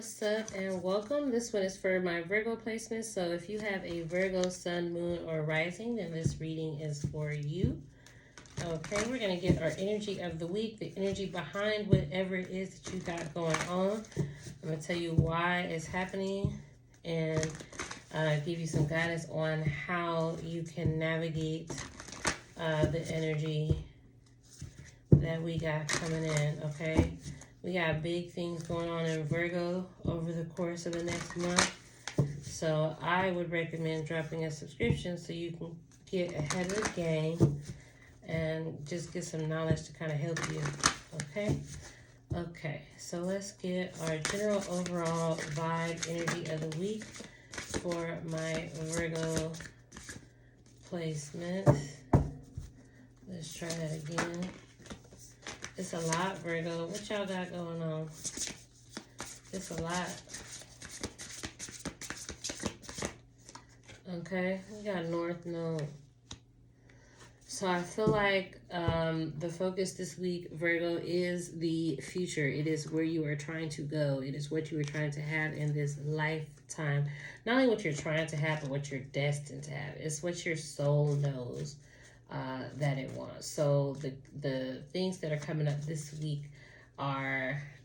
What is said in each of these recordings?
What's up and welcome. This one is for my Virgo placement. So if you have a Virgo sun, moon, or rising, then this reading is for you. Okay, we're going to get our energy of the week, the energy behind whatever it is that you got going on. I'm going to tell you why it's happening and give you some guidance on how you can navigate the energy that we got coming in, okay? We got big things going on in Virgo over the course of the next month. So I would recommend dropping a subscription so you can get ahead of the game and just get some knowledge to kind of help you, okay? Okay, so let's get our general overall vibe energy of the week for my Virgo placement. Let's try that again. It's a lot, Virgo. What y'all got going on? It's a lot. Okay, we got North Node. So I feel like the focus this week, Virgo, is the future. It is where you are trying to go. It is what you are trying to have in this lifetime. Not only what you're trying to have, but what you're destined to have. It's what your soul knows that it wants. So the things that are coming up this week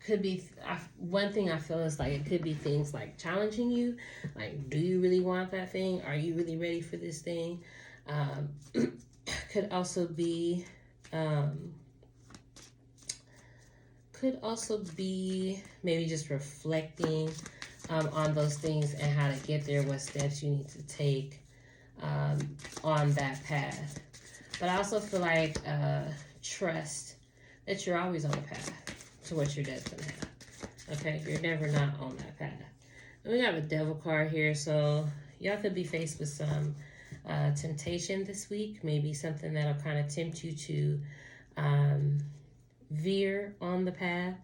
could be one thing I feel is like it could be things like challenging you, like do you really want that thing? Are you really ready for this thing? Could also be maybe just reflecting on those things and how to get there, what steps you need to take on that path. But I also feel like trust that you're always on the path to what you're destined to have. Okay, you're never not on that path. And we have a devil card here, so y'all could be faced with some temptation this week. Maybe something that'll kind of tempt you to veer on the path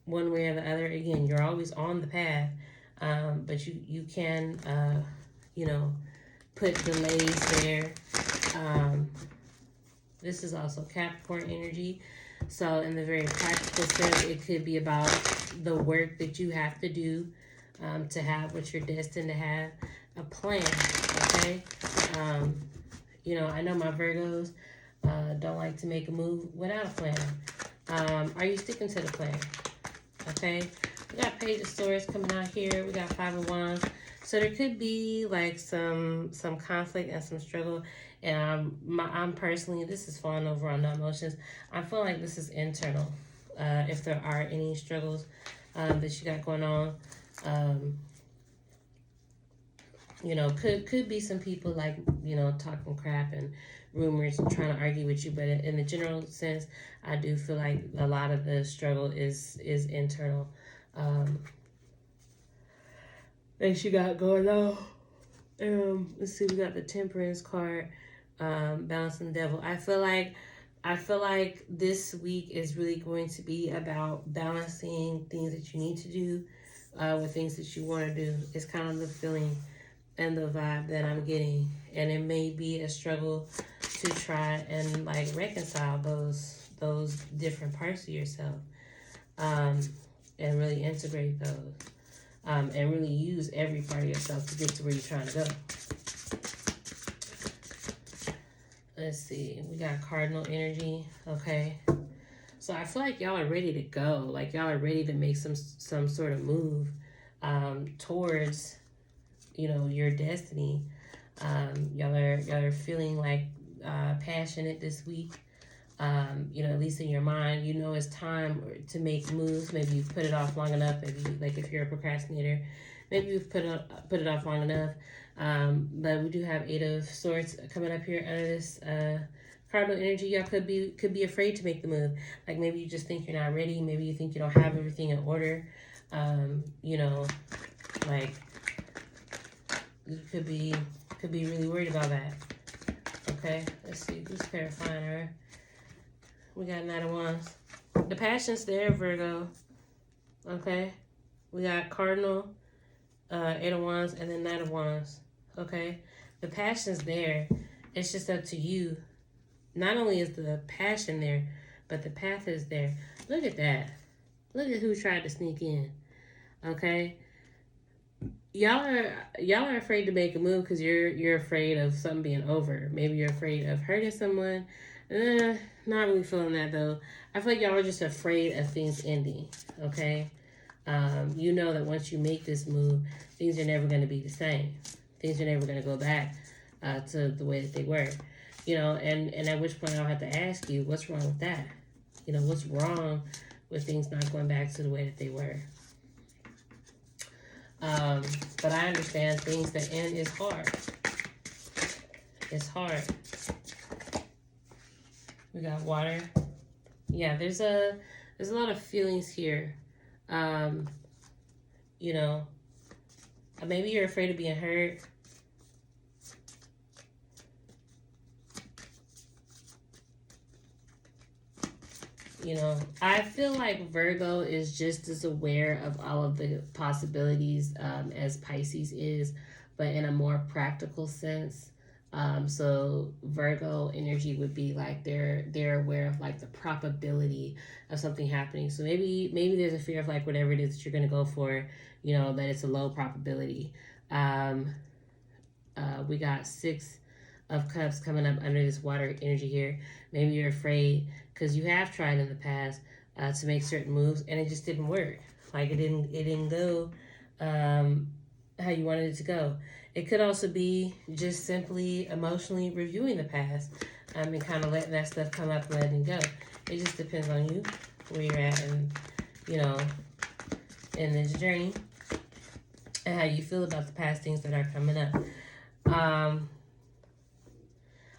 one way or the other. Again, you're always on the path, but you can, put delays there. This is also Capricorn energy. So in the very practical sense, it could be about the work that you have to do to have what you're destined to have, a plan, okay? I know my Virgos don't like to make a move without a plan. Are you sticking to the plan? Okay? We got Page of Swords coming out here. We got Five of Wands. So there could be like some conflict and some struggle. And I'm personally, this is falling over on the emotions. I feel like this is internal. If there are any struggles that you got going on, could be some people like, talking crap and rumors and trying to argue with you. But in the general sense, I do feel like a lot of the struggle is internal. That you got going on. Let's see, we got the Temperance card, balancing the devil. I feel like this week is really going to be about balancing things that you need to do with things that you want to do. It's kind of the feeling and the vibe that I'm getting, and it may be a struggle to try and like reconcile those different parts of yourself, and really integrate those. And really use every part of yourself to get to where you're trying to go. Let's see. We got Cardinal energy. Okay. So I feel like y'all are ready to go. Like y'all are ready to make some sort of move towards, your destiny. Y'all are feeling like passionate this week. At least in your mind, it's time to make moves. Maybe you've put it off long enough. Maybe, like, if you're a procrastinator, maybe you've put it off long enough. But we do have Eight of Swords coming up here under this cardinal energy. Y'all could be afraid to make the move. Like, maybe you just think you're not ready. Maybe you think you don't have everything in order. Like, you could be really worried about that. Okay, let's see who's clarifying her. We got Knight of Wands. The passion's there, Virgo. Okay? We got Cardinal, Eight of Wands, and then Knight of Wands. Okay? The passion's there. It's just up to you. Not only is the passion there, but the path is there. Look at that. Look at who tried to sneak in. Okay, y'all are afraid to make a move because you're afraid of something being over. Maybe you're afraid of hurting someone. Not really feeling that though. I feel like y'all are just afraid of things ending. Okay, you know that once you make this move, things are never going to be the same. Things are never going to go back to the way that they were. You know, and at which point I'll have to ask you, what's wrong with that? You know, what's wrong with things not going back to the way that they were? Um, but I understand things that end is hard. It's hard. We got water. Yeah, there's a lot of feelings here. Um, you know, maybe you're afraid of being hurt. You know, I feel like Virgo is just as aware of all of the possibilities as Pisces is, but in a more practical sense. So Virgo energy would be like they're aware of like the probability of something happening. So maybe there's a fear of like whatever it is that you're gonna go for, you know, that it's a low probability. Um, we got 6 of Cups coming up under this water energy here. Maybe you're afraid because you have tried in the past to make certain moves and it just didn't work. Like it didn't go how you wanted it to go. It could also be just simply emotionally reviewing the past and kind of letting that stuff come up and letting it go. It just depends on you, where you're at, and you know, in this journey, and how you feel about the past things that are coming up.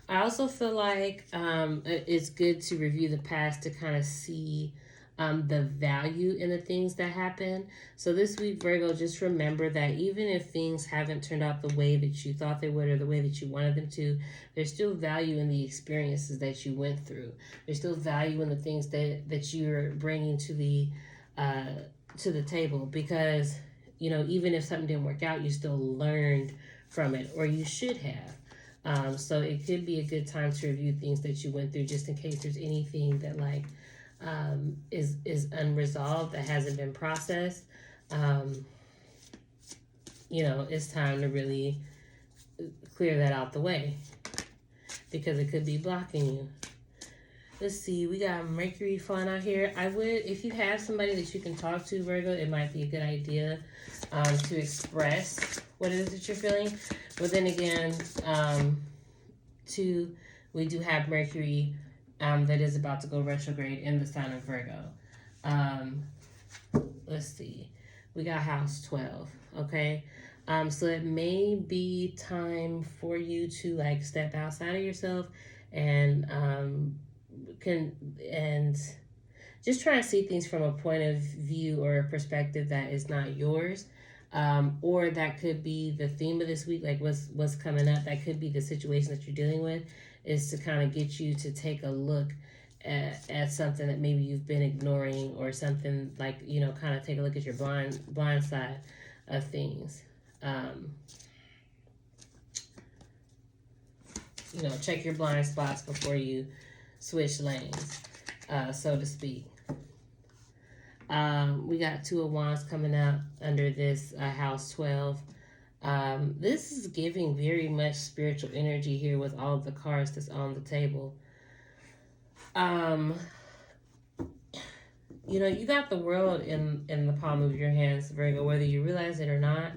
I also feel like it's good to review the past to kind of see the value in the things that happen. So this week, Virgo, just remember that even if things haven't turned out the way that you thought they would or the way that you wanted them to, there's still value in the experiences that you went through. There's still value in the things that you're bringing to the table, because you know, even if something didn't work out, you still learned from it, or you should have. So it could be a good time to review things that you went through, just in case there's anything that like is unresolved, that hasn't been processed. Um, you know, it's time to really clear that out the way, because it could be blocking you. Let's see, we got Mercury flying out here. I would, if you have somebody that you can talk to, Virgo, it might be a good idea to express what it is that you're feeling. But then again, two, we do have Mercury that is about to go retrograde in the sign of Virgo. Let's see, we got house 12, okay? So it may be time for you to like step outside of yourself and and just try and see things from a point of view or a perspective that is not yours. Or that could be the theme of this week, like what's coming up. That could be the situation that you're dealing with, is to kind of get you to take a look at something that maybe you've been ignoring, or something like, you know, kind of take a look at your blind side of things. You know, check your blind spots before you switch lanes, so to speak. We got 2 of Wands coming out under this house 12. This is giving very much spiritual energy here with all of the cards that's on the table. You know, you got the world in the palm of your hands, Virgo, whether you realize it or not.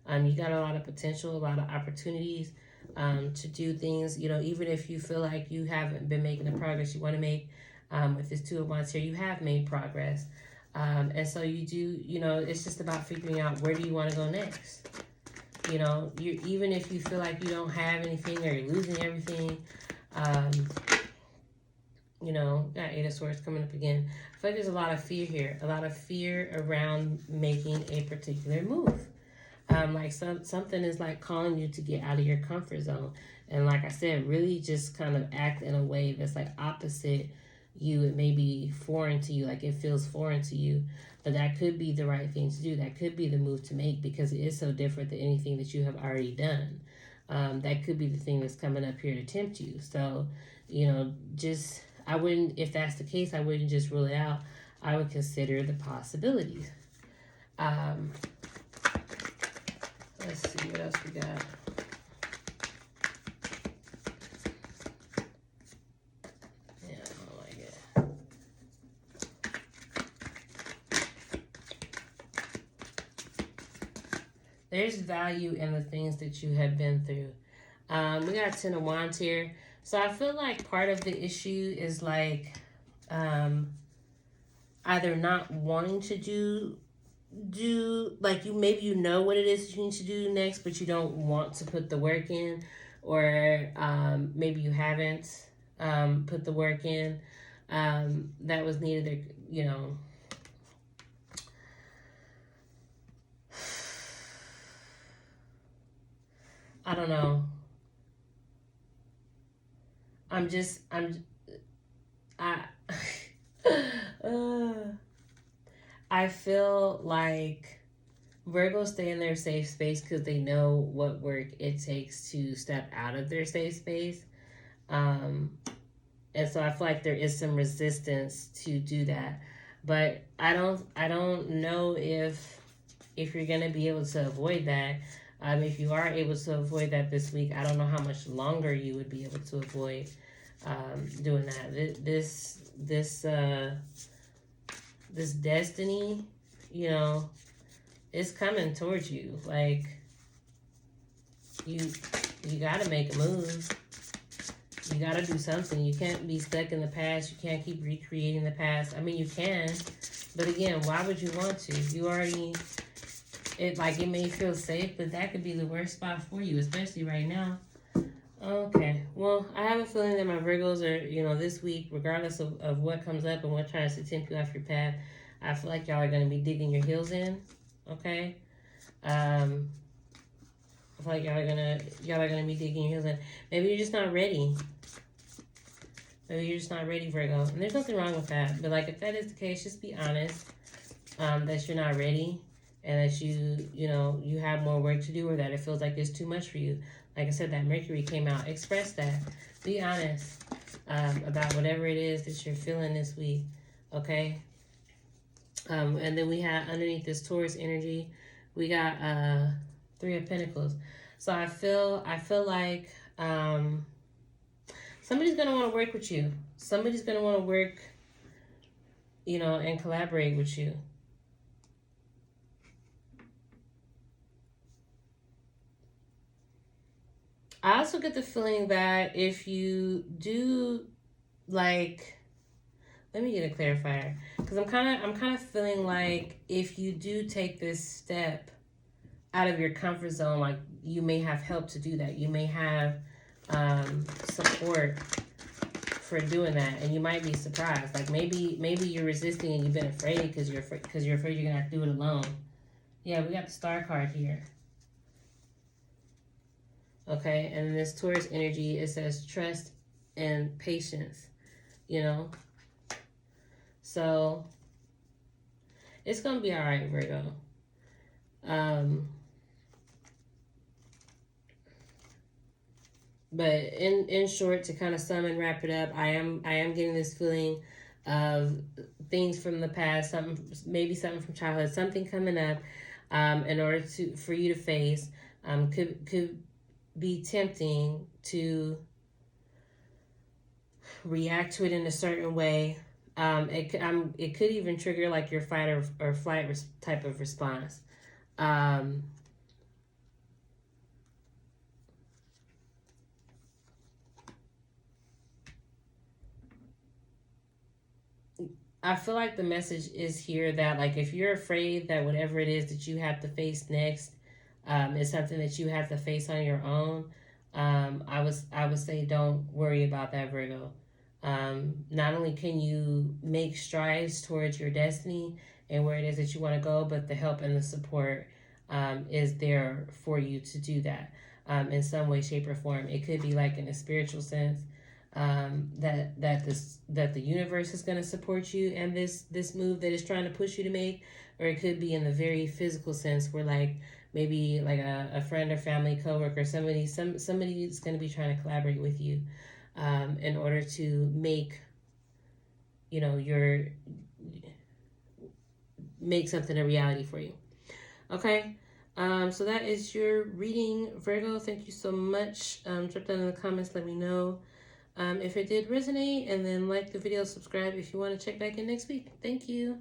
You got a lot of potential, a lot of opportunities to do things. You know, even if you feel like you haven't been making the progress you want to make, with this 2 of Wands here, you have made progress. And so you do, you know, it's just about figuring out, where do you want to go next? You know, even if you feel like you don't have anything, or you're losing everything, you know, got 8 of Swords coming up again. I feel like there's a lot of fear here, a lot of fear around making a particular move. Like something is like calling you to get out of your comfort zone. And like I said, really just kind of act in a way that's like opposite you. It may be foreign to you, like it feels foreign to you, but that could be the right thing to do. That could be the move to make, because it is so different than anything that you have already done. That could be the thing that's coming up here to tempt you. So, you know, just, I wouldn't, if that's the case, I wouldn't just rule it out. I would consider the possibilities. Um, let's see what else we got. Yeah, I don't like it. There's value in the things that you have been through. We got 10 of Wands here. So I feel like part of the issue is like either not wanting to do like maybe you know what it is that you need to do next, but you don't want to put the work in, or maybe you haven't put the work in that was needed. You know, I don't know. I uh, I feel like Virgos stay in their safe space because they know what work it takes to step out of their safe space. Um, and so I feel like there is some resistance to do that. But I don't know if you're gonna be able to avoid that. If you are able to avoid that this week, I don't know how much longer you would be able to avoid doing that. This destiny, you know, it's coming towards you. Like you gotta make a move. You gotta do something. You can't be stuck in the past. You can't keep recreating the past. I mean, you can, but again, why would you want to? You already, it may feel safe, but that could be the worst spot for you, especially right now. Okay, well, I have a feeling that my Virgos are, this week, regardless of what comes up and what tries to tempt you off your path, I feel like y'all are going to be digging your heels in, okay? I feel like y'all are gonna be digging your heels in. Maybe you're just not ready. Maybe you're just not ready, Virgo. And there's nothing wrong with that. But like if that is the case, just be honest that you're not ready and that you have more work to do, or that it feels like it's too much for you. Like I said, that Mercury came out. Express that. Be honest about whatever it is that you're feeling this week. Okay? And then we have underneath this Taurus energy, we got 3 of Pentacles. So I feel like somebody's gonna want to work with you. Somebody's gonna want to work, and collaborate with you. I also get the feeling that if you do, like, let me get a clarifier, because I'm kind of feeling like if you do take this step out of your comfort zone, like you may have help to do that. You may have support for doing that, and you might be surprised. Like maybe you're resisting and you've been afraid because you're afraid you're gonna have to do it alone. Yeah, we got the Star card here. Okay, and in this Taurus energy, it says trust and patience. So it's gonna be all right, Virgo. But in short, to kind of sum and wrap it up, I am getting this feeling of things from the past, maybe something from childhood, something coming up, in order for you to face, could be tempting to react to it in a certain way. It could even trigger like your fight or flight type of response. I feel like the message is here that like if you're afraid that whatever it is that you have to face next is something that you have to face on your own, I would say don't worry about that, Virgo. Not only can you make strides towards your destiny and where it is that you want to go, but the help and the support is there for you to do that in some way, shape, or form. It could be like in a spiritual sense. That the universe is going to support you and this move that is trying to push you to make, or it could be in the very physical sense where like maybe like a friend or family, coworker, somebody is going to be trying to collaborate with you in order to make make something a reality for you. Okay. So that is your reading, Virgo. Thank you so much. Drop down in the comments. Let me know if it did resonate. And then like the video, subscribe if you want to check back in next week. Thank you.